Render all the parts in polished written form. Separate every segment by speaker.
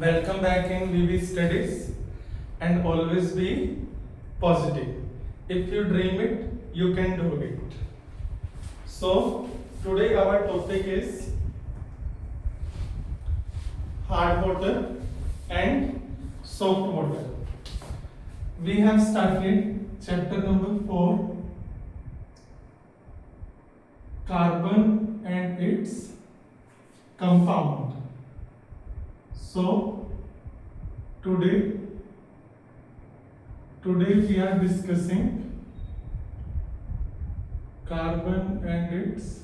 Speaker 1: Welcome back in VV Studies and always be positive. If you dream it, you can do it. So, today our topic is hard water and soft water. We have started chapter number 4, carbon and its compound. So today we are discussing carbon and its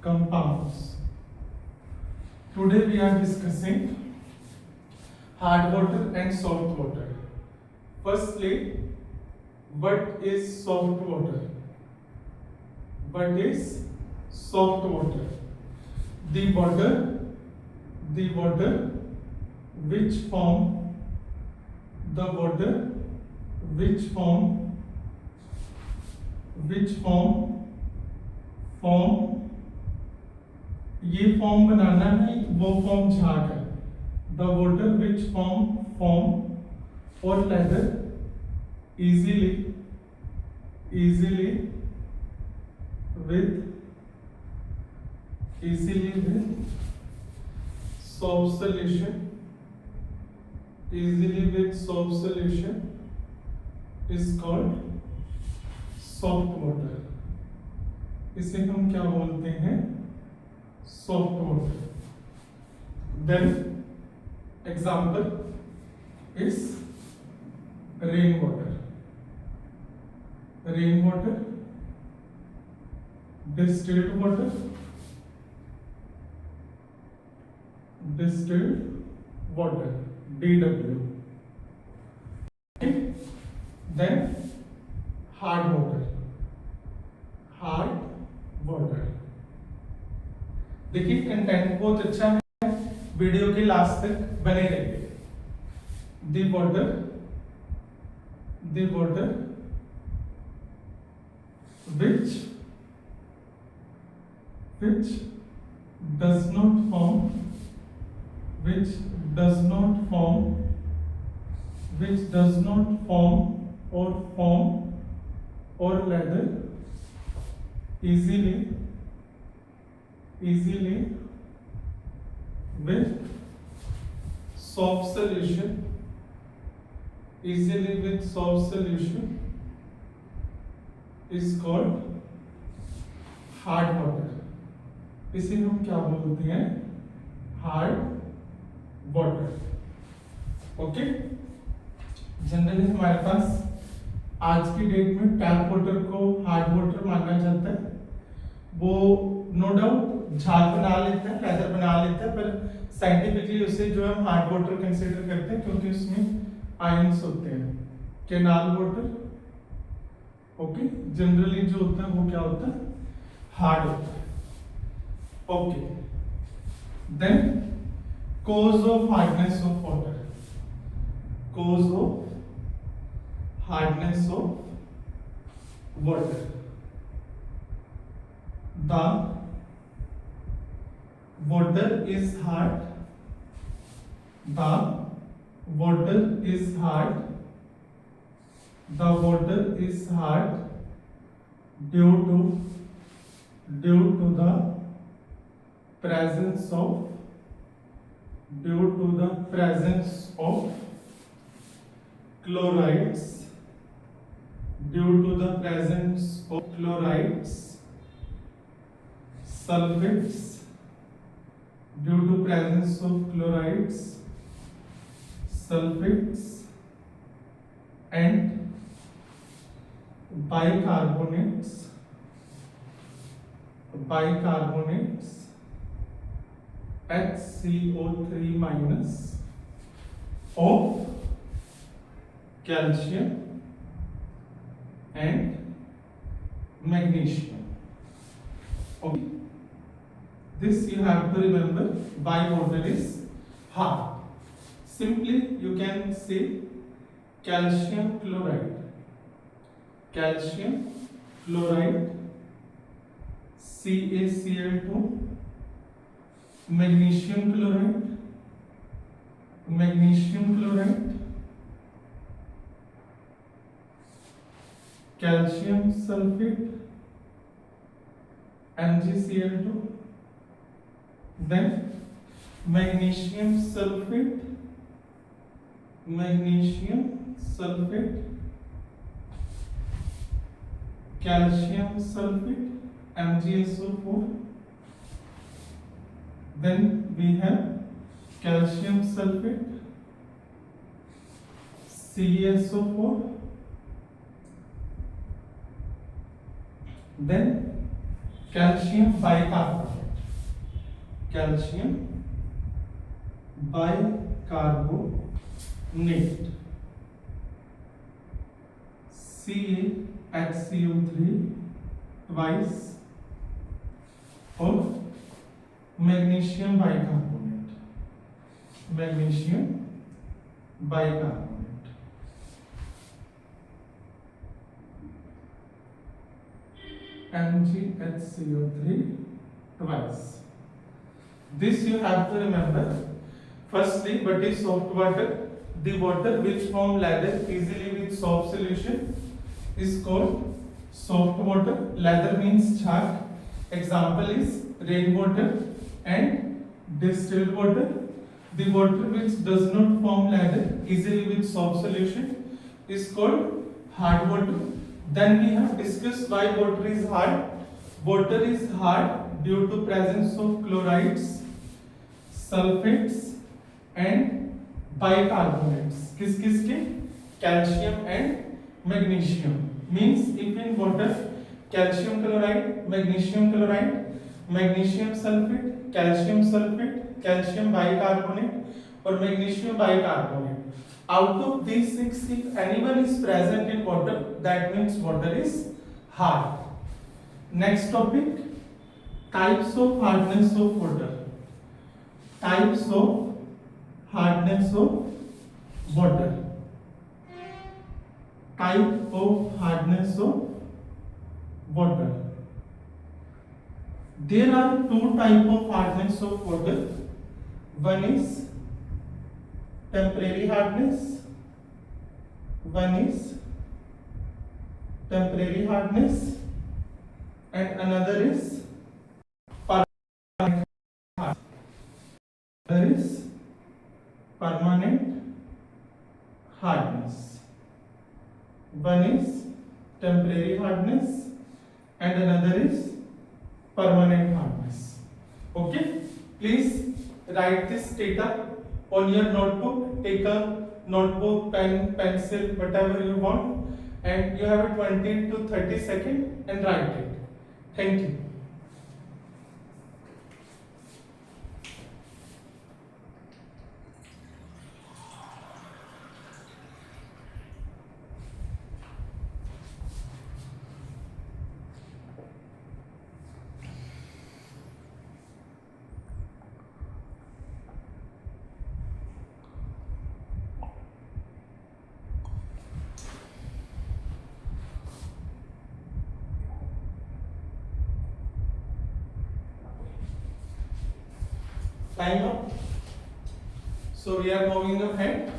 Speaker 1: compounds. Today we are discussing hard water and soft water. Firstly, what is soft water? What is soft water? The water which form ये form बनाना है, वो form झाग है. The water which form और leather easily with soft solution is called soft water. इसे हम क्या बोलते हैं? Soft water. Then example is rainwater, distilled water, DW. Okay. Then hard water. देखिए कंटेंट बहुत अच्छा है, वीडियो के लास्ट तक बने रहिए. The water which does not form or lather easily with soft solution is called hard water. इसे हम क्या बोलते हैं? Hard water. ओके. जनरली हमारे पास आज की डेट में टैप वाटर को हार्ड वाटर माना जाता है. वो नो डाउट झाग बना लेता है, लेदर बना लेता है, पर साइंटिफिकली उसे जो है हार्ड वाटर कंसीडर करते हैं क्योंकि उसमें आयंस होते हैं. कैनाल वाटर ओके जनरली जो होता है वो क्या होता है? हार्ड होता है. Okay. Then cause of hardness of water. The water is hard. The water is hard due to the presence of chlorides, sulfates, and bicarbonates HCO3 minus of calcium and magnesium. Okay. This you have to remember why water is hard. Simply you can say calcium chloride, CaCl2, magnesium chloride, magnesium chloride, calcium sulfate, MgCl2, then magnesium sulfate, calcium sulfate, MgSO4. Then we have calcium sulfate, CaSO4. Then calcium bicarbonate, CaHCO3 twice, और magnesium bicarbonate, MgHCO3 twice. This you have to remember. Firstly, what is soft water? The water which form lather easily with soft solution is called soft water. Lather means chalk. Example is rainwater and distilled water. The water which does not form lather easily with soft solution is called hard water. Then we have discussed why water is hard. Water is hard due to presence of chlorides, sulfates and bicarbonates. किस के? Calcium and magnesium. Means if in water calcium chloride, magnesium sulfate, calcium bicarbonate or magnesium bicarbonate. Out of these six, if anyone is present in water, that means water is hard. Next topic, types of hardness of water. Types of hardness of water. Type of hardness of water. There are two types of hardness of water. One is temporary hardness. And another is permanent hardness. One is temporary hardness and another is permanent hardness. Okay, please write this data on your notebook. Take a notebook, pen, pencil, whatever you want, and you have a 20 to 30 seconds and write it. Thank you. Time up. So we are moving ahead.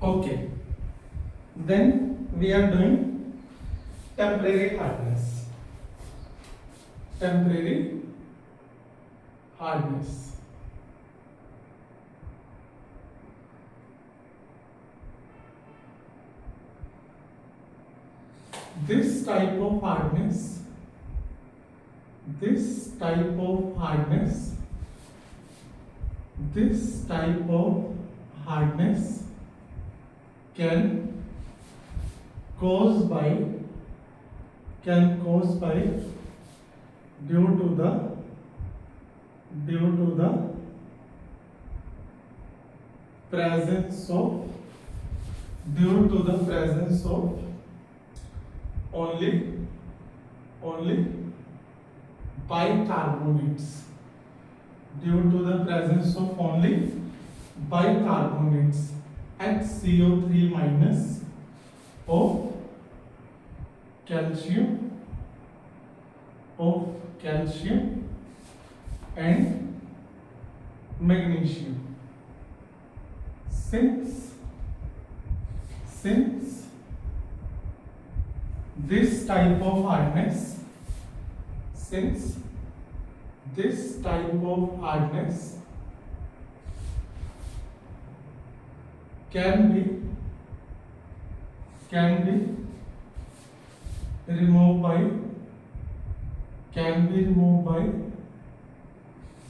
Speaker 1: Okay, then we are doing temporary hardness. This type of hardness can cause by due to the presence of due to the presence of only bicarbonates, due to the presence of only bicarbonates HCO3 minus of calcium and magnesium. Since this type of hardness can be removed by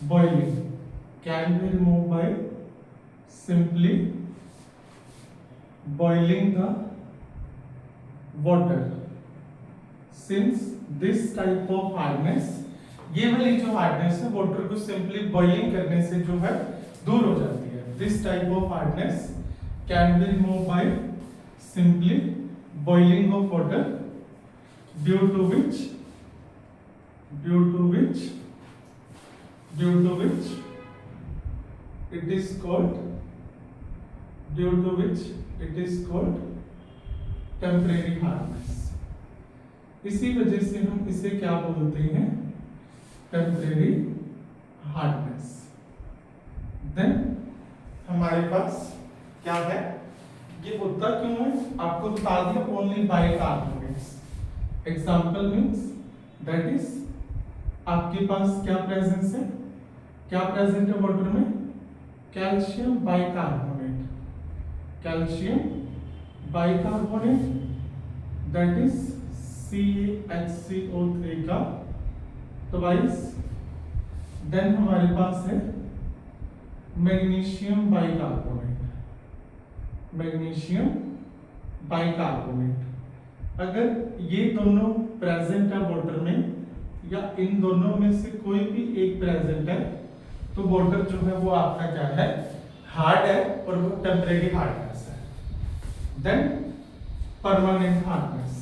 Speaker 1: boiling, can be removed by simply boiling the water. Since this type of hardness, ये वाली जो hardness है water को simply boiling करने से जो है दूर हो जाती है. This type of hardness can be remove by simply boiling of water, due to which it is called temporary hardness. इसी वजह से हम इसे क्या बोलते हैं, टेम्परेरी हार्डनेस. देन हमारे पास क्या है, ये होता क्यों है आपको बता दिया, only bicarbonates. Example means that is आपके पास क्या प्रेजेंस है, क्या प्रेजेंट है वाटर में, calcium bicarbonate, that is CaHCO3 का ट्वाइस. देन हमारे पास है मैग्नीशियम बाइकार्बोनेट. अगर ये दोनों प्रेजेंट है वाटर में, या इन दोनों में से कोई भी एक प्रेजेंट है, तो वाटर जो है वो आपका क्या है, हार्ड है, और वो टेम्परेरी हार्डनेस है. Then permanent hardness.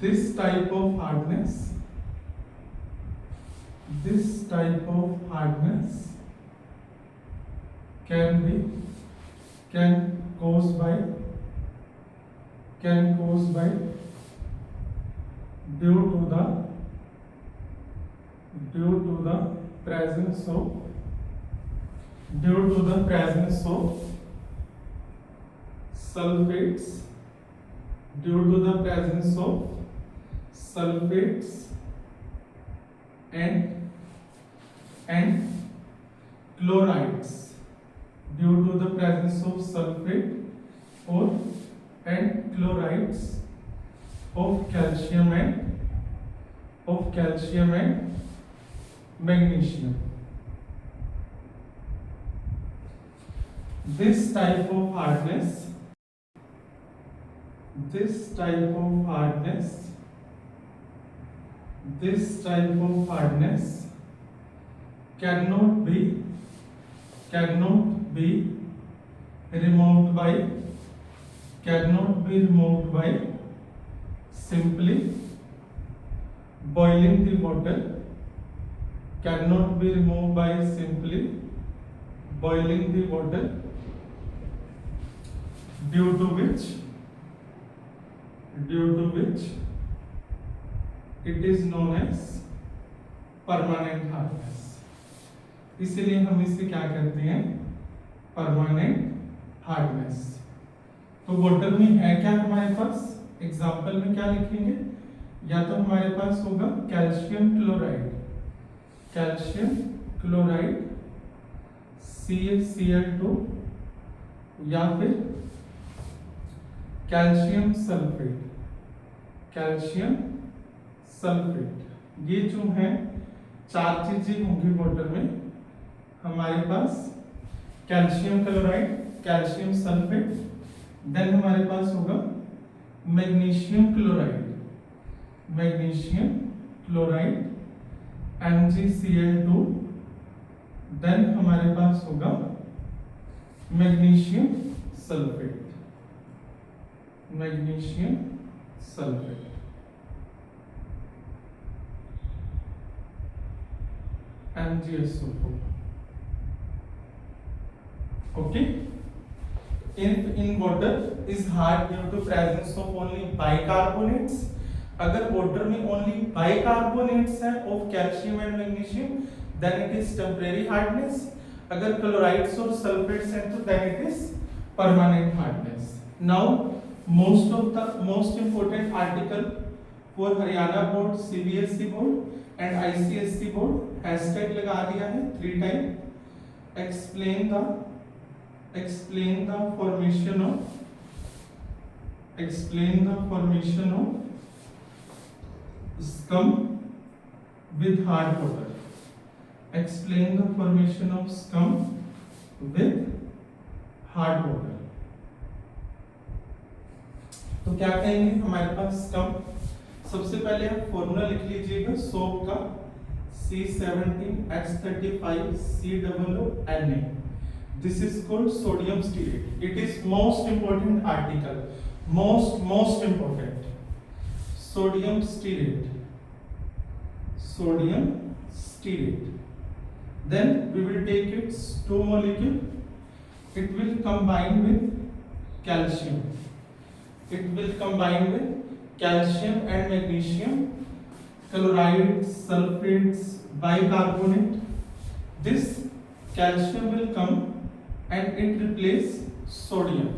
Speaker 1: This type of hardness can cause by due to the presence of sulfates, and chlorides, due to the presence of sulfate and chlorides of calcium and magnesium. This type of hardness cannot be removed by simply boiling the water, due to which it is known as permanent hardness. इसलिए हम इसे क्या करते हैं, permanent hardness. तो water में है क्या हमारे पास, एग्जांपल में क्या लिखेंगे, या तो हमारे पास होगा कैल्शियम क्लोराइड CaCl2, या फिर कैल्शियम सल्फेट. ये जो है चार चीजें होंगी वाटर में. हमारे पास calcium chloride, calcium sulphate, then हमारे पास होगा magnesium chloride, magnesium chloride MgCl2, then हमारे पास होगा magnesium sulphate, magnesium sulphate, MgSO4. Okay. In water is hard due to presence of only bicarbonates. अगर water में only bicarbonates है of calcium and magnesium, then it is temporary hardness. अगर chlorides और sulfates हैं तो then it is permanent hardness. Now most important article for Haryana board, CBSE board and ICSE board, hashtag लगा दिया है 3 time. Explain the formation of scum with hard water. Explain the formation of scum with hard water. तो क्या कहेंगे हमारे पास scum, सबसे पहले आप फॉर्मूला लिख लीजिएगा सोप का C17H35COONA. This is called sodium stearate. It is most important article, most important. Sodium stearate. Then we will take its 2 molecule. It will combine with calcium. And magnesium, chlorides, sulfates, bicarbonate. This calcium will come and it replace sodium.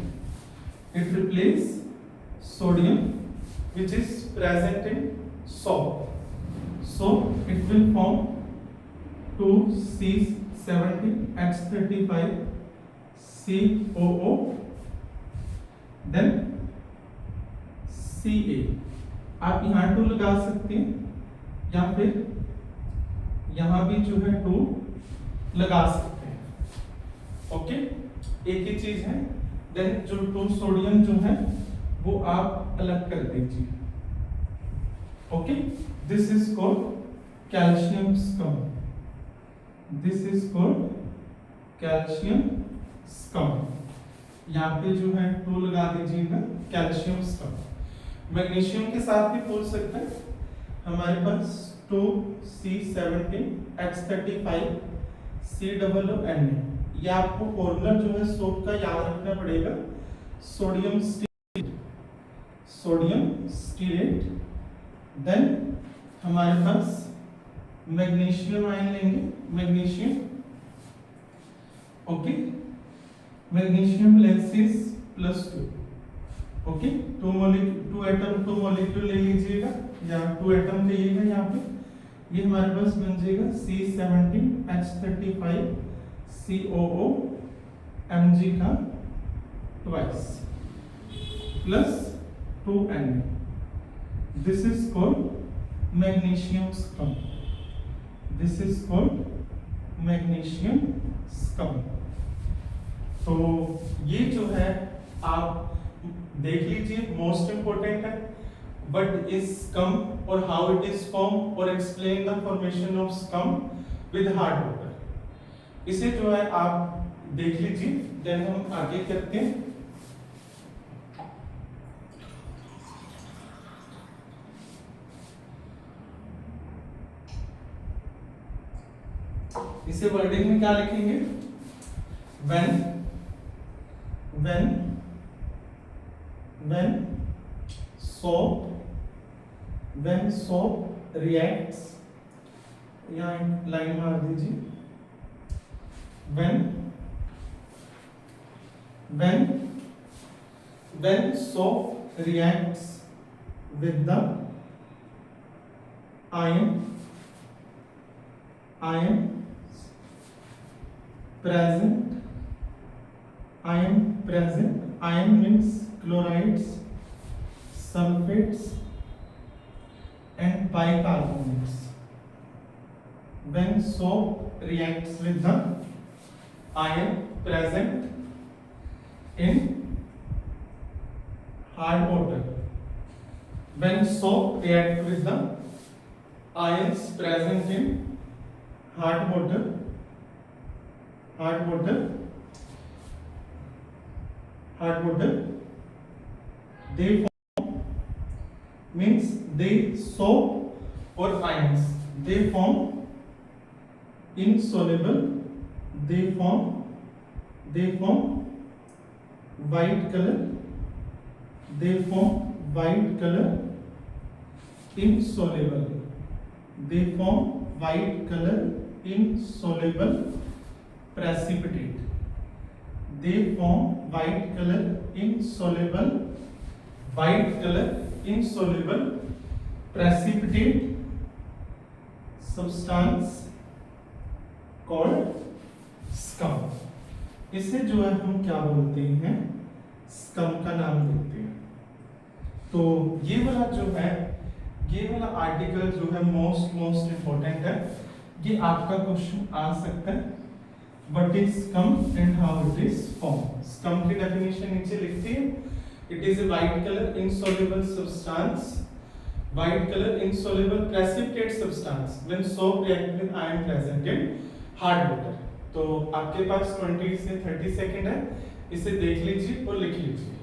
Speaker 1: Which is present in soap. So it will form 2C17H35COO, then Ca. आप यहाँ 2 लगा सकते हैं या फिर यहाँ भी जो है 2 लगा सकते हैं. ओके, एक ही चीज है. देन जो 2 सोडियम जो है वो आप अलग कर दीजिए. Okay, this is called calcium scum. यहाँ पे जो है 2 लगा दीजिएगा, कैल्शियम स्कम. मैग्नीशियम के साथ भी पूछ सकते हैं. हमारे पास 2C17H35COONA. ये आपको फॉर्मूला जो है सोप का याद रखना पड़ेगा. Sodium stearate. देन हमारे पास मैग्नीशियम आयन लेंगे, magnesium. Okay, magnesium lenses +2. Okay, 2 molecule ले लीजिएगा या 2 एटम कहिएगा यहाँ पे. ये हमारे पास बन जाएगा C17H35COO Mg का twice plus 2Na. This is called magnesium scum. तो ये जो है आप देख लीजिए, मोस्ट इंपोर्टेंट है. What is scum or how it is formed, or explain the formation of scum with hard water. इसे जो है आप देख लीजिए. देन हम आगे करते हैं. इसे वर्डिंग में क्या लिखेंगे? when soap reacts, यहाँ एक लाइन मार दीजिए. when soap reacts with the ion present, ion means chlorides, sulfates and bicarbonates. When soap reacts with the ion present in hard water, when soap react with the ions present in hard water, they form, means they soap or ions, they form insoluble, they form white color, insoluble, they form white color insoluble precipitate, they form white color insoluble precipitate substance called scum. इसे जो है हम क्या बोलते हैं, scum का नाम देते हैं। तो ये वाला आर्टिकल जो है मोस्ट इंपॉर्टेंट है, ये आपका क्वेश्चन आ सकता है। What is scum and how it is form. Scum की डेफिनेशन नीचे लिखती है, it is a white colour insoluble precipitate substance when soap react with ion present in hard water। तो आपके पास 20 से 30 सेकंड है, इसे देख लीजिए और लिख लीजिए।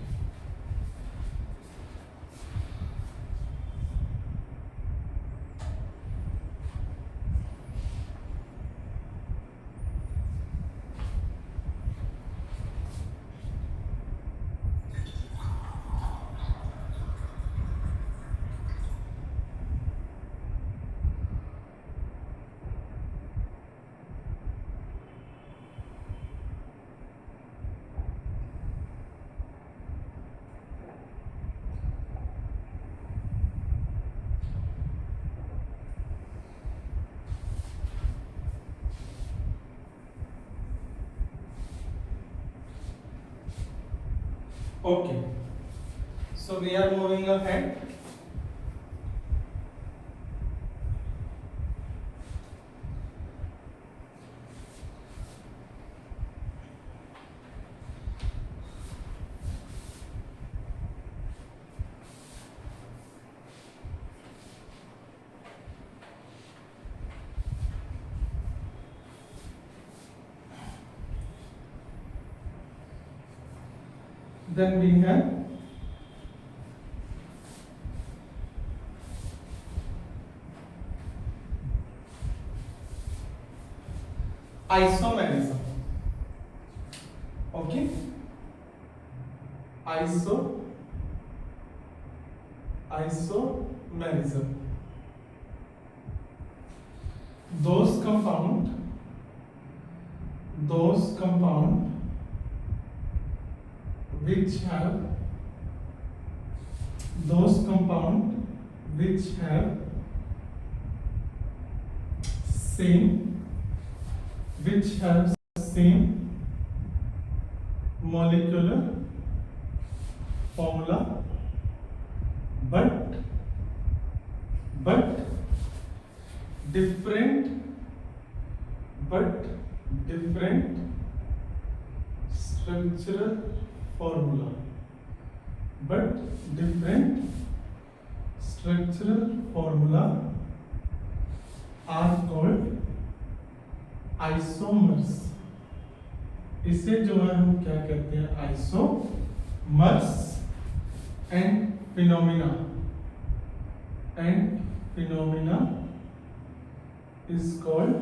Speaker 1: Okay, so we are moving ahead. Then we have isomerism. Okay, isomerism, those compound which have same molecular formula but different structural formula, are called isomers। इसे जो है हम क्या कहते हैं, isomers. And phenomena is called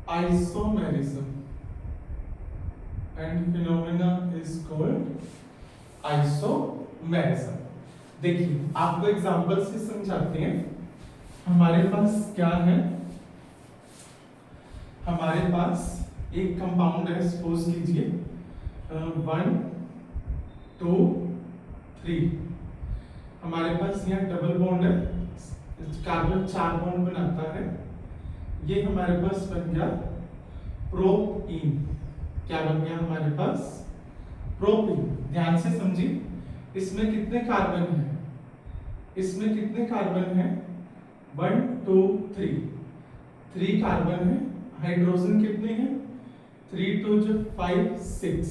Speaker 1: isomerism, देखिए आपको example से समझाते हैं। हमारे पास क्या है, हमारे पास एक कंपाउंड है, सपोज कीजिए 1 2 3। हमारे पास यहाँ डबल बॉन्ड है, कार्बन 4 बॉन्ड बनाता है। ये हमारे पास बन गया प्रोपीन। क्या बन गया हमारे पास, प्रोपीन। ध्यान से समझिए, इसमें कितने कार्बन है, 1 2 3 कार्बन है। हाइड्रोजन कितने हैं, 3 2 5 6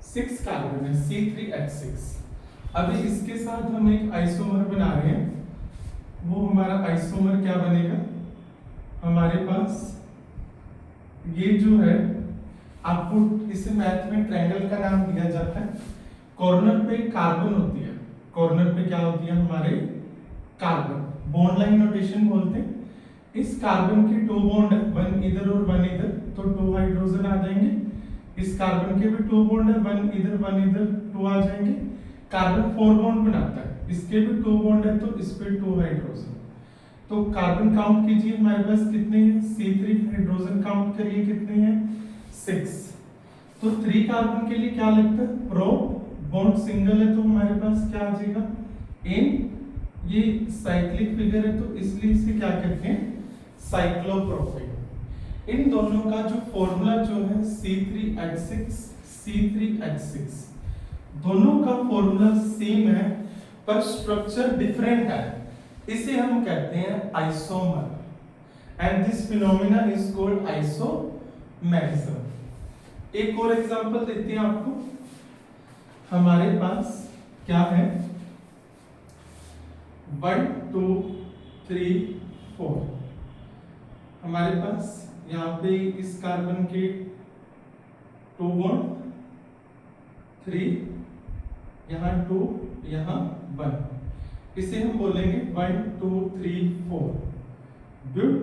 Speaker 1: 6 कार्बन है C3H6। अभी इसके साथ हम एक आइसोमर बना रहे हैं, वो हमारा आइसोमर क्या बनेगा, हमारे पास ये जो है, आपको इसे मैथ में ट्रायंगल का नाम दिया जाता है। कॉर्नर पे कार्बन होती है, कॉर्नर पे क्या होती है हमारे कार्बन, बॉन्ड लाइन नोटेशन बोलते हैं। इस कार्बन के 2 बॉन्ड है, 1 इधर और 1 इधर, तो 2 हाइड्रोजन आ जाएंगे। इस कार्बन के भी 2 बॉन्ड है, 1 इधर 1 इधर, 2 आ जाएंगे। कार्बन 4 बॉन्ड बनाता है, इसके भी 2 बॉन्ड है, तो इस पे 2 हाइड्रोजन। तो कार्बन काउंट कीजिए हमारे पास कितने हैं, C3। हाइड्रोजन काउंट करिए कितने हैं, 6। तो 3 कार्बन के लिए क्या लगता है, प्रो, बॉन्ड सिंगल है तो हमारे पास क्या आ जाएगा, एन। ये साइक्लिक फिगर है तो इसलिए इसे क्या कहते हैं, साइक्लोप्रोपेन। इन दोनों का जो फॉर्मूला जो है C3H6 दोनों का फॉर्मूला सेम है पर स्ट्रक्चर डिफरेंट है, इसे हम कहते हैं isomer and this phenomena is called isomerism. एक और एग्जांपल देते हैं आपको, हमारे पास क्या है 1 2 3 4, हमारे पास यहाँ पे इस कार्बन के 2 बॉन्ड, 3, यहाँ 2, यहाँ 1, इसे हम बोलेंगे 1 2 3 4। ब्यूट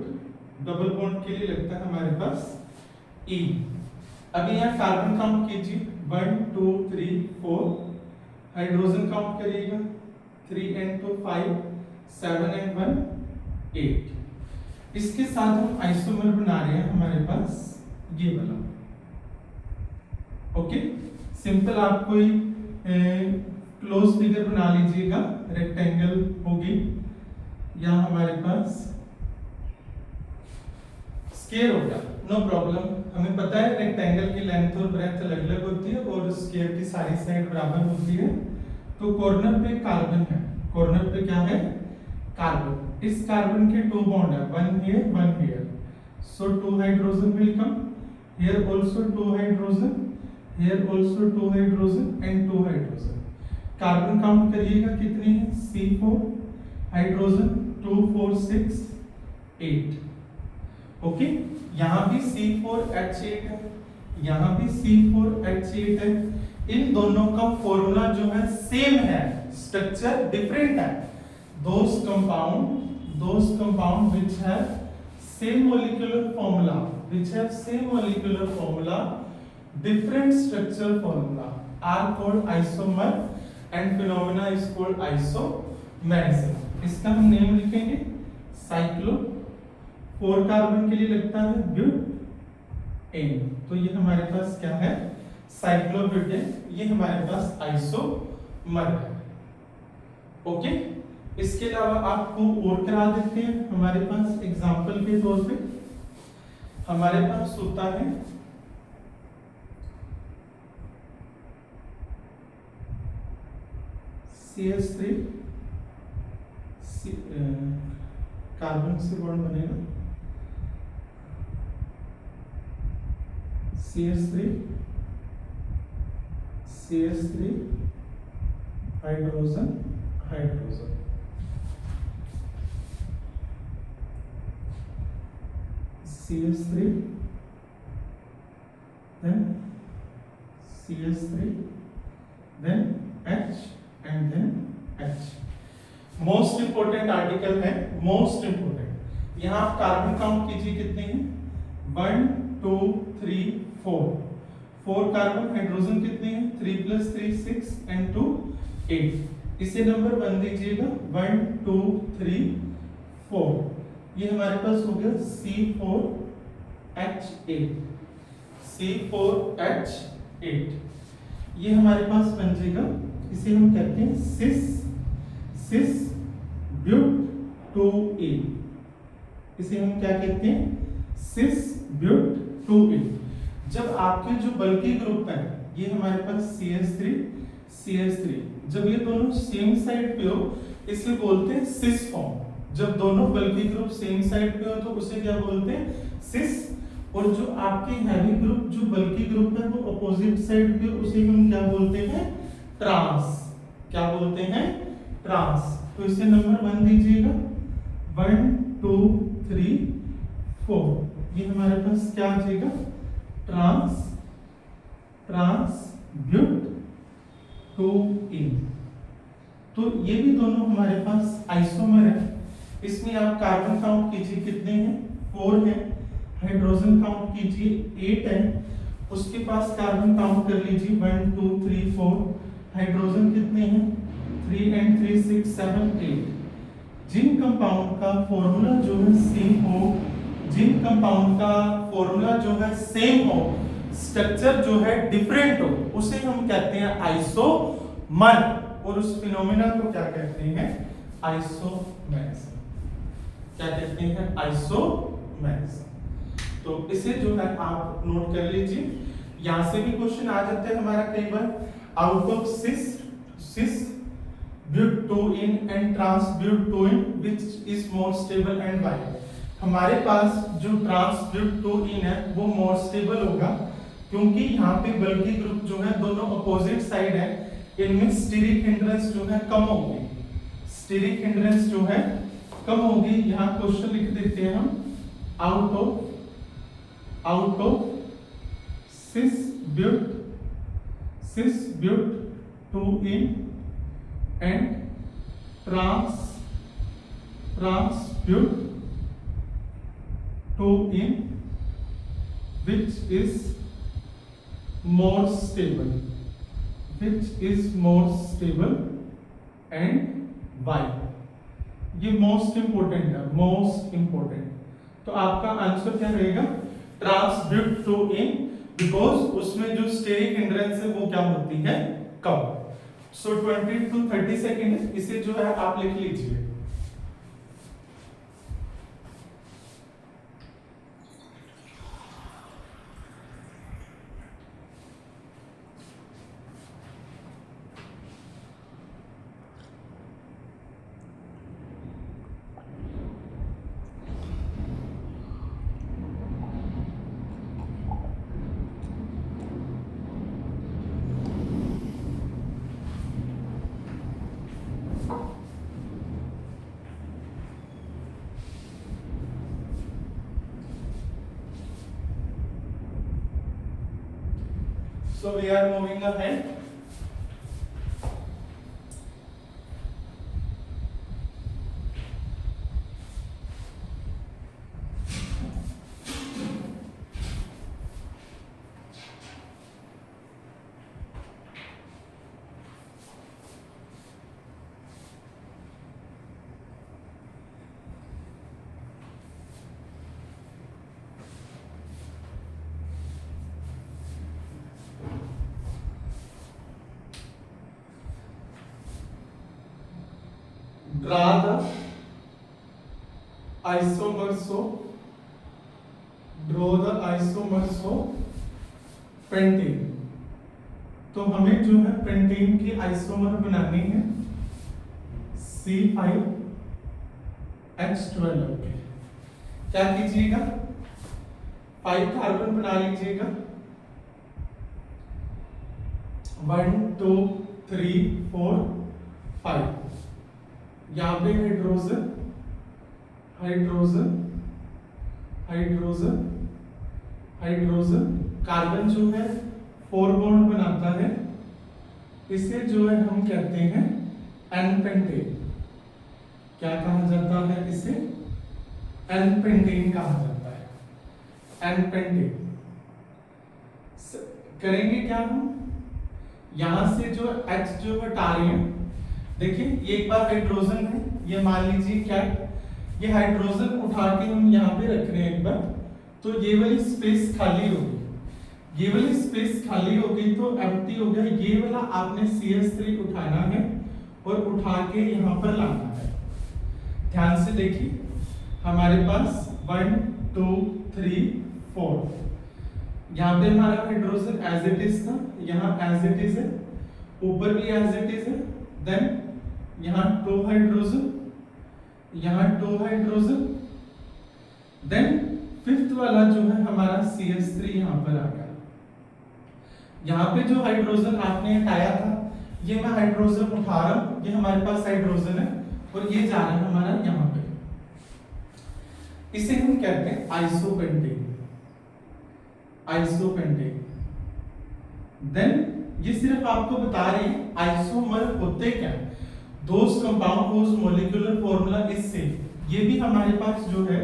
Speaker 1: डबल बॉन्ड के लिए लगता है हमारे पास E। अभी यहाँ कार्बन काउंट कीजिए, 1 2 3 4, हाइड्रोजन काउंट करिएगा, 3 and 2 5, 7 and 1 8। इसके साथ हम आइसोमर बना रहे हैं हमारे पास ये वाला। ओके, सिंपल आप कोई क्लोज फिगर बना लीजिएगा, रेक्टेंगल होगी, या हमारे पास स्क्वायर होगा, नो प्रॉब्लम। हमें पता है रेक्टेंगल की लेंथ और ब्रेथ अलग अलग होती है और स्क्वायर की सारी साइड बराबर होती है। तो कॉर्नर पे कार्बन है, कॉर्नर पे क्या है, कार्बन। इस कार्बन के 2 बॉन्ड है, 1 here 1 here, so 2 hydrogen will come here, also 2 hydrogen, here also 2 hydrogen and 2 hydrogen. Carbon count करिएगा कितने हैं, C4, हाइड्रोजन 2 4 6 8। ओके, यहाँ भी C4H8 है, यहाँ भी C4H8 है। इन दोनों का फॉर्मूला जो है सेम है, स्ट्रक्चर डिफरेंट है। those compound which have same molecular formula different structural formula are called isomer and phenomena is called isomerism। इसका हम नेम लिखेंगे साइक्लो। 4 कार्बन के लिए लगता है ब्यूटेन, तो ये हमारे पास क्या है, साइक्लोब्यूटेन। ये हमारे पास आइसोमर है। ओके, इसके अलावा आपको और करा देते हैं, हमारे पास एग्जांपल के तौर पे हमारे पास होता है CH3, कार्बन से बॉन्ड बनेगा CH3 hydrogen CH3 then CH3 then H and then H। Most important article है, मोस्ट इंपोर्टेंट। यहाँ आप कार्बन काउंट कीजिए कितने हैं, 1 2 3 4 कार्बन, हाइड्रोजन कितने हैं, 3 + 3 6 and 2 8। इसे नंबर 1 दीजिएगा, 1 2 3 4। ये हमारे पास हो गया C4H8। ये हमारे पास बन जाएगा, इसे हम कहते हैं सिस ब्यूट 2A। इसे हम क्या कहते हैं, सिस ब्यूट 2A। जब आपके जो बल्कि ग्रुप है, ये हमारे पास CH3, जब ये दोनों सेम साइड पे हो इसे बोलते हैं सिस फॉर्म। जब दोनों बल्कि ग्रुप सेम साइड पे हो तो उसे क्या बोलते हैं, सिस और जो आपके हैवी ग्रुप, जो बल्की ग्रुप है, वो अपोजिट साइड पे, उसे हम क्या बोलते हैं? ट्रांस। क्या बोलते हैं? ट्रांस। तो इसे नंबर 1 दीजिएगा। 1 2 3 4। ये हमारे पास क्या आ जाएगा? ट्रांसब्यूट टू इन। तो ये भी दोनों हमारे पास आइसोमर है। इसमें आप कार्बन काउंट कीजिए, कितने हैं? 4 है। हाइड्रोजन काउंट कीजिए, 8 है। उसके पास कार्बन काउंट कर लीजिए, 1 2 3 4। हाइड्रोजन कितने हैं? 3 and 3 6 7 8। जिन कंपाउंड का फॉर्मूला जो है सेम हो, जिन कंपाउंड का फॉर्मूला जो है सेम हो, स्ट्रक्चर जो है डिफरेंट हो, उसे हम कहते हैं आइसोमर। और उस फिनोमेना को क्या कहते हैं? आइसोमेरिज्म। क्या कहते हैं? आइसोमेरिज्म। तो इसे जो है आप नोट कर लीजिए। यहां से भी क्वेश्चन आ जाते हैं हमारा कई बार। Out of cis butane and trans butane which is more stable and why. हमारे पास जो ट्रांसब्यूटेन है वो मोर स्टेबल होगा, क्योंकि यहाँ पे बल्की ग्रुप जो है दोनों अपोजिट साइड है, इनमें स्टीरिक हिंड्रेंस जो है कम होगी। स्टीरिक हिंड्रेंस जो है कम होगी। यहाँ क्वेश्चन लिख देते हैं हम, out of cis butane and transbutene which is more stable and why। ये मोस्ट इंपोर्टेंट है, मोस्ट इंपोर्टेंट। तो आपका आंसर क्या रहेगा? ट्रांसब्यूटेन, बिकॉज उसमें जो स्टेरिक हिंड्रेंस है वो क्या होती है? कम। सो 20 to 30 सेकेंड, इसे जो है आप लिख लीजिए। So we are moving ahead. Draw the isomers of pentane. तो हमें जो है पेंटेन की आइसोमर बनानी है C5H12। क्या कीजिएगा? 5 कार्बन बना लीजिएगा, 1 2 3 4 5। यहाँ पे हाइड्रोजन कार्बन जो है 4 बॉन्ड बनाता है, इसे जो है हम कहते हैं एन-पेंटेन। क्या कहा जाता है इसे? एन-पेंटेन कहा जाता है, एन-पेंटेन। करेंगे क्या हम? यहां से जो H जो हटा रहे हैं, देखिए ये एक बार हाइड्रोजन है, ये मान लीजिए क्या, ये हाइड्रोजन उठा के हम यहाँ पे रख रहे हैं एक बार, तो ये वाली स्पेस खाली होगी। ये वाली स्पेस खाली हो गई तो एम्प्टी हो गया। ये वाला आपने CH3 उठाना है और उठा के यहाँ पर लाना है। ध्यान से देखिए, हमारे पास 1 2 3 4, यहाँ पे हमारा हाइड्रोजन एज इट इज था, यहाँ एज इट इज है, ऊपर भी एज इट इज है। देन यहाँ 2 हाइड्रोजन, यहाँ 2 हाइड्रोजन, देन फिफ्थ वाला जो है हमारा CH3 यहाँ पर आ गया। यहाँ पे जो हाइड्रोजन आपने हटाया था, ये मैं हाइड्रोजन उठा रहा हूं, ये हमारे पास हाइड्रोजन है और ये जा रहा है हमारा यहाँ पे। इसे हम कहते हैं आइसोपेंटेन। आइसोपेंटेन। देन ये सिर्फ आपको बता रहे हैं आइसोमर होते क्या, those compound whose molecular formula is same। ये भी हमारे पास जो है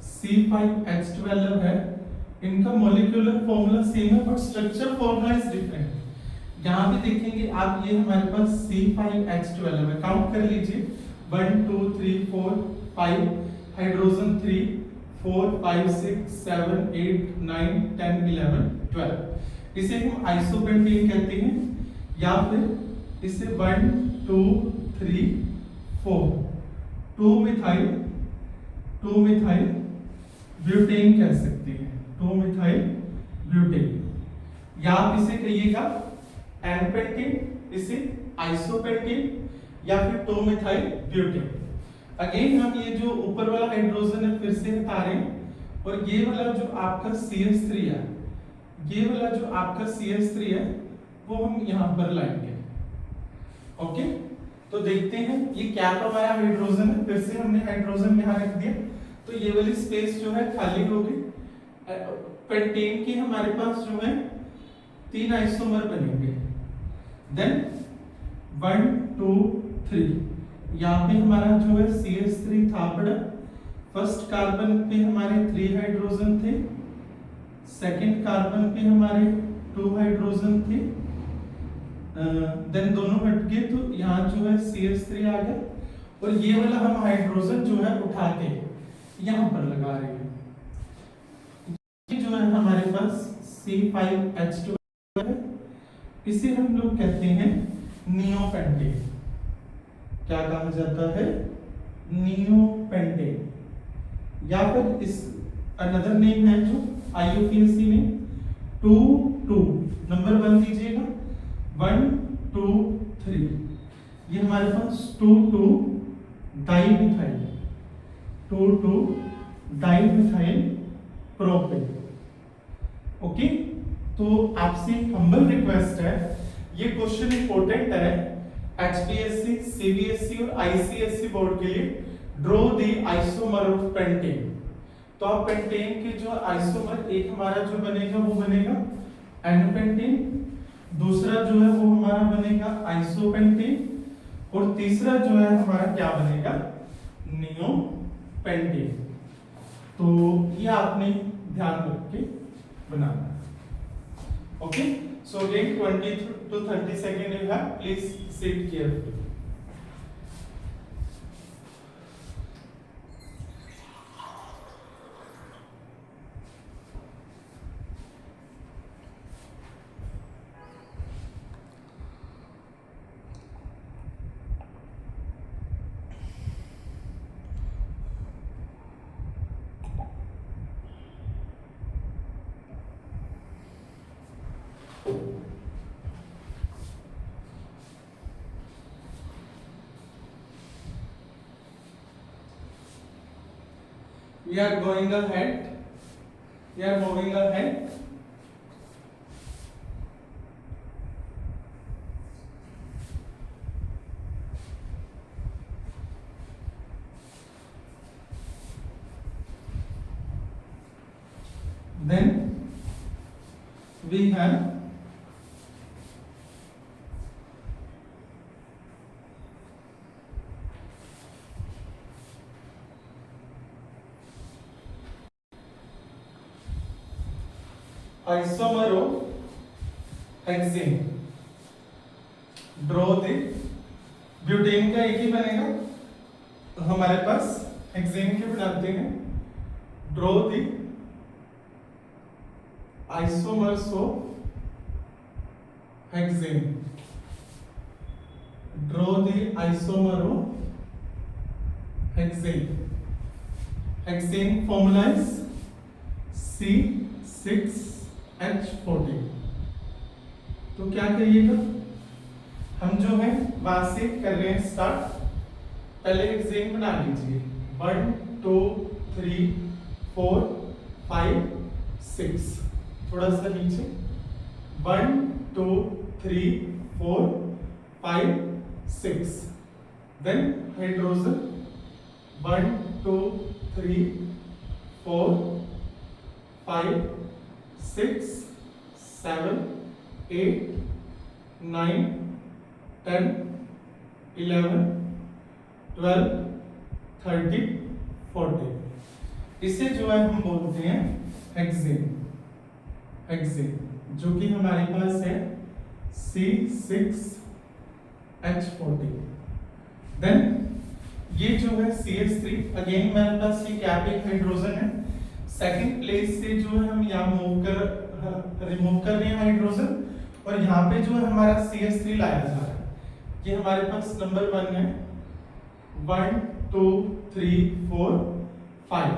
Speaker 1: C5H12 है, इनका मोलिकुलर फॉर्मूला सेम है but structure formula is different. यहाँ पे देखेंगे आप, ये हमारे पास C5H12 है, काउंट कर लीजिए 1 2 3 4 5, हाइड्रोजन 3 4 5 6 7 8 9 10 11 12। इसे हम आइसोपेंटेन कहते हैं, या फिर इसे 1 2 3 4 2 मिथाइल ब्यूटेन कह सकते हैं, 2 मिथाइल ब्यूटेन। या आप इसे कहिएगा एनपेंटेन, इसे आइसोपेंटेन, या फिर 2 मिथाइल ब्यूटेन। अगेन हम ये जो ऊपर वाला हाइड्रोजन है फिर से हटा रहे हैं, और ये वाला जो आपका CH3 है, ये वाला जो आपका CH3 है वो हम यहाँ पर लाएंगे। ओके, तो देखते हैं ये क्या तो हमारा हाइड्रोजन है, फिर से हमने हाइड्रोजन यहाँ रख दिया, तो ये वाली स्पेस जो है खाली हो गई। पेंटेन की हमारे पास जो है 3 आइसोमर बनेंगे। देन 1 2 3, यहाँ पे हमारा जो है CH3 था पड़ा, फर्स्ट कार्बन पे हमारे 3 हाइड्रोजन थे, सेकंड कार्बन पे हमारे 2 हाइड्रोजन थे, देन दोनों हट गए तो यहाँ जो है CH3 आ गया, और ये वाला हम हाइड्रोजन जो है उठा के यहाँ पर लगा रहे हैं। ये जो है हमारे पास C5H12 है, इसे हम लोग कहते हैं नियोपेंटेन। क्या कहा जाता है? नियोपेंटेन, या फिर इस अनदर नेम है जो IUPAC में 2 2 नंबर 1 दीजिएगा, 1 2 3, ये हमारे पास 2 2 डाइमिथाइल, 2 2 डाइमिथाइल प्रोपेन। ओके, तो आपसे हम्बल रिक्वेस्ट है, ये क्वेश्चन इंपॉर्टेंट है HPSC, CBSE और ICSE बोर्ड के लिए। Draw the isomer of pentane. तो आप पेंटेन के जो आइसोमर, एक हमारा जो बनेगा वो बनेगा एनपेंटेन, दूसरा जो है वो हमारा बनेगा आइसोपेंटेन, और तीसरा जो है हमारा क्या बनेगा? नियोपेंटेन। तो ये आपने ध्यान रख के बनाना। Okay, so again 20 to 30 seconds you have, please sit carefully. We are going ahead. We are moving ahead. Then we have isomer of hexane. Draw the, butane का एक ही बनेगा, तो हमारे पास हेक्सेन के बनाते हैं। Draw the isomers of hexane. Draw the isomer of hexane. Hexane formula is C6H14। तो क्या करिएगा, हम जो है वहां से कर रहे हैं स्टार्ट। पहले हेक्सेन बना लीजिए, 1 2 3 4 5 6, थोड़ा सा नीचे 1 2 3 4 5 6, देन हाइड्रोजन 1 2 3 4 5 6 7 8 9 10 11 12 13 14, इसे जो है हम बोलते हैं हेक्सेन। हेक्सेन जो कि हमारे पास है C6H14। देन ये जो है CH3, अगेन मेरे पास ये कैपिक हाइड्रोजन है। सेकंड प्लेस से जो है हम यहाँ रिमूव कर रहे हैं हाइड्रोजन, और यहाँ पे जो है हमारा CH3 लाया जा रहा है। ये हमारे पास नंबर 1 है, 1 2 3 4 5।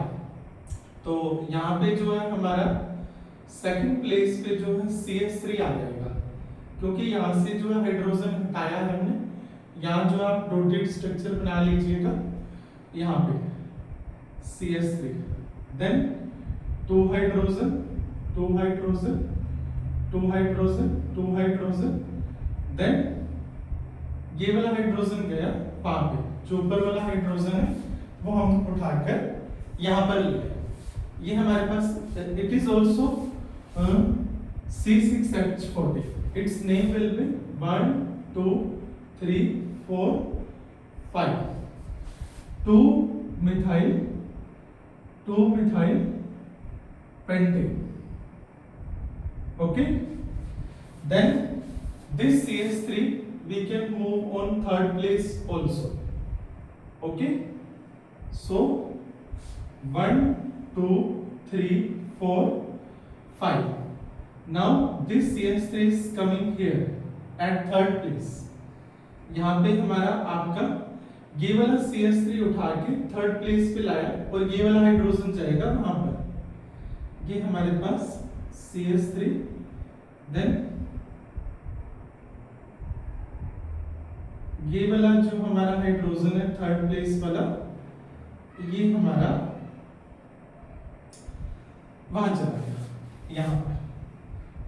Speaker 1: तो यहाँ पे जो है हमारा सेकंड प्लेस पे जो है CH3 आ जाएगा, क्योंकि यहाँ से जो है हाइड्रोजन हटाया है हमने। यहाँ जो आप डॉटेड स्ट्रक्चर बना लीजिएगा, यहाँ पे CH3, then 2 hydrogen 2 hydrogen 2 hydrogen 2 hydrogen, then ये वाला हाइड्रोजन गया वहां पे, जो ऊपर वाला हाइड्रोजन है वो हम उठाकर यहाँ पर ले आए। ये हमारे पास it is also C6H14, it's name will be 1 2 3 4 5, 2 methyl pentane, okay, then this CH3 we can move on third place also, okay, so 1 2 3 4 5, now this CH3 is coming here at third place। यहाँ पे हमारा आपका ये वाला CH3 उठा के third place पे लाया, और ये वाला हाइड्रोजन जाएगा वहां पर। ये हमारे पास CH3, देन ये वाला जो हमारा हाइड्रोजन है थर्ड प्लेस वाला, ये हमारा वहां चला गया यहाँ पर,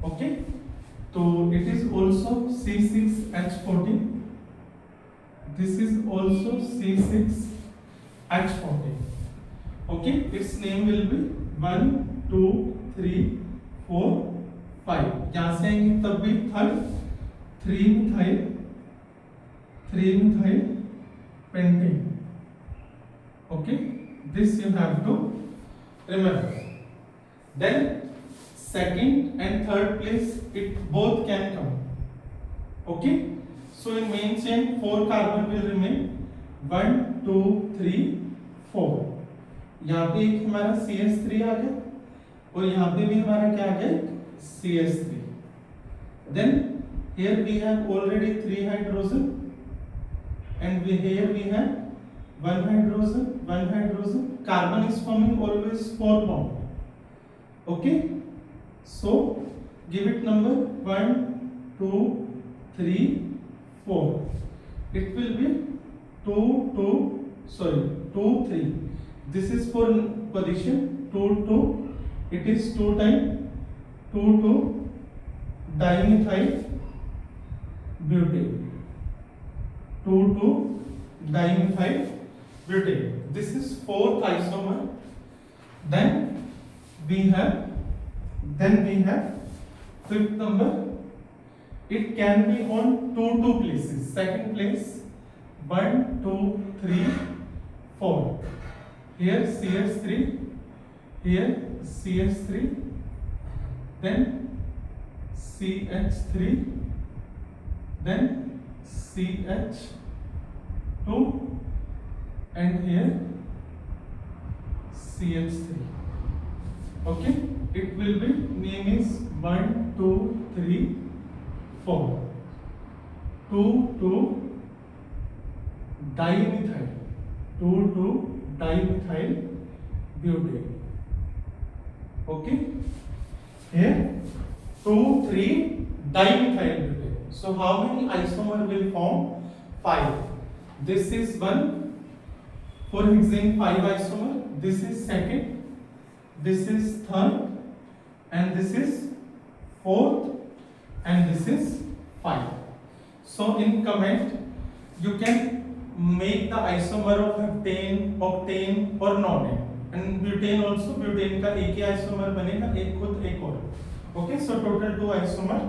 Speaker 1: ओके। तो it is also C6H14, this is also C6H14, okay, its name will be 1 2 3 4 5, यहां से आएंगे तब भी third 3 methyl pentane, okay, this you have to remember। then second and third place it both can come, okay, so in main chain 4 carbon will remain, 1 2 3 4, यहाँ पे एक हमारा CH3 आ गया, और यहाँ पे भी हमारा क्या आ गया CH3, then here we have already 3 hydrogen, and here we have 1 hydrogen, carbon is forming always 4 bond, okay, so give it number 1 2 3 4, it will be 2 2 3, this is for position 2 2, it is 2 times 2 dimethyl butane, 2 dimethyl butane, this is 4th isomer। then we have fifth number, it can be on 2 places, second place 1 2 3 4, here CH3, here CH3, then CH3, then CH2, and here CH3, okay, it will be name is 1 2 3 4, 2 dimethyl butane, okay, here 2 3 dimethyl butane, so how many isomer will form? 5, this is 1 for hexane 5 isomer, this is second, this is third, and this is fourth, and this is 5. So in comment you can make the isomer of heptane, octane or nonane, and butane also. butane का एक ही isomer बनेगा, एक खुद एक और. Okay, so total 2 isomer.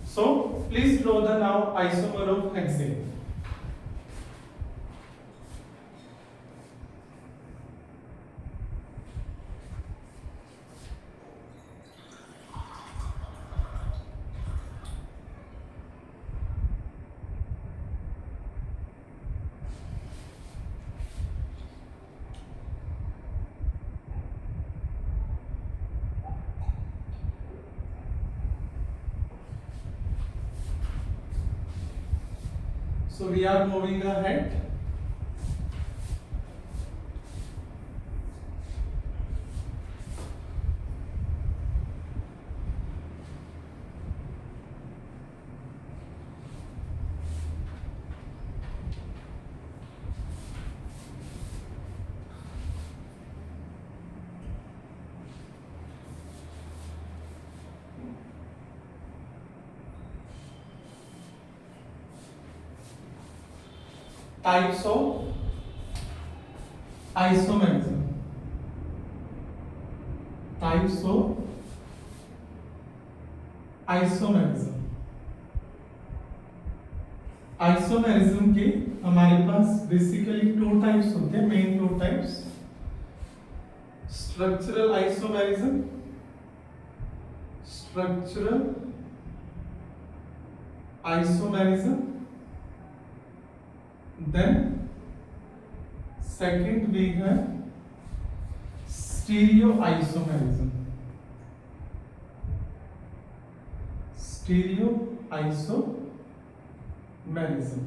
Speaker 1: So please draw the now isomer of hexane. So we are moving ahead. Types of isomerism. Types of isomerism. Isomerism के हमारे पास basically 2 types होते हैं, main 2 types. Structural isomerism, structural isomerism. Then second we have stereoisomerism. Stereoisomerism.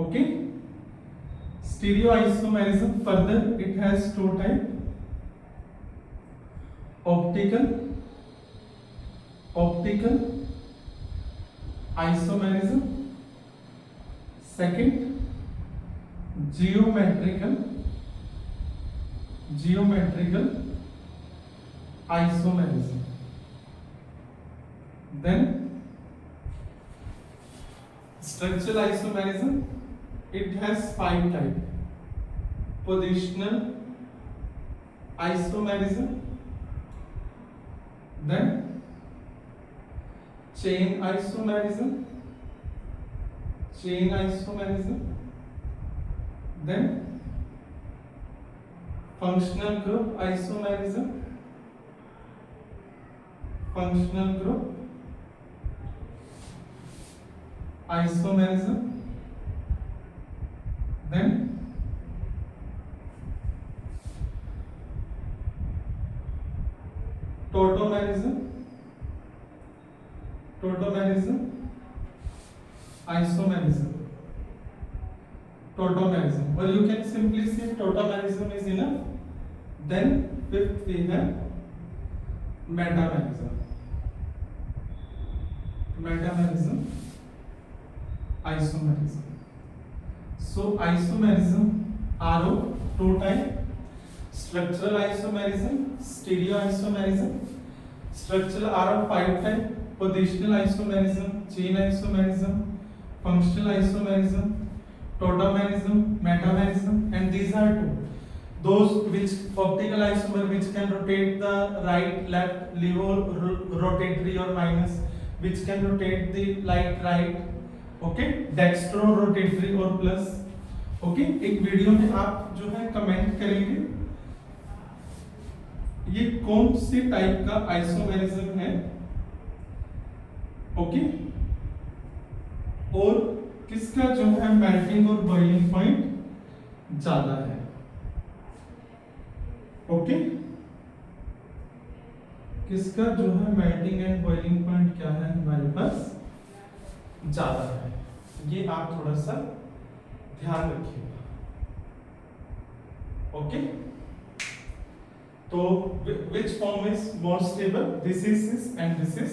Speaker 1: Okay. Stereoisomerism, further it has 2 types: optical isomerism. Second, geometrical isomerism. Then structural isomerism, it has 5 types: positional isomerism, then chain isomerism, then functional group isomerism, then tautomerism isomerism. Or you can simply say tautomerism is enough. Then fifth we have metamerism isomerism. So isomerism are of 2 types: structural isomerism, stereoisomerism. Structural are of 5 types: positional isomerism, chain isomerism, functional isomerism, tautomerism, metamerism, and these are 2. Those which optical isomer which can rotate the right, left, levo rotatory or minus, which can rotate the right, okay, dextro rotatory or plus. Okay, एक video में आप जो है comment करेंगे ये कौन सी type का isomerism है, ओके, और किसका जो है मेल्टिंग और बॉइलिंग पॉइंट ज्यादा है. ओके, किसका जो है मेल्टिंग एंड बॉइलिंग पॉइंट क्या है हमारे पास ज्यादा है, ये आप थोड़ा सा ध्यान रखिएगा. ओके, तो which form is more stable? This is cis and this is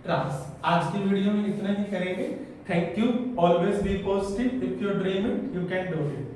Speaker 1: trans. आज की वीडियो में इतना ही करेंगे. Thank you. Always be positive. If you dream it, you can do it.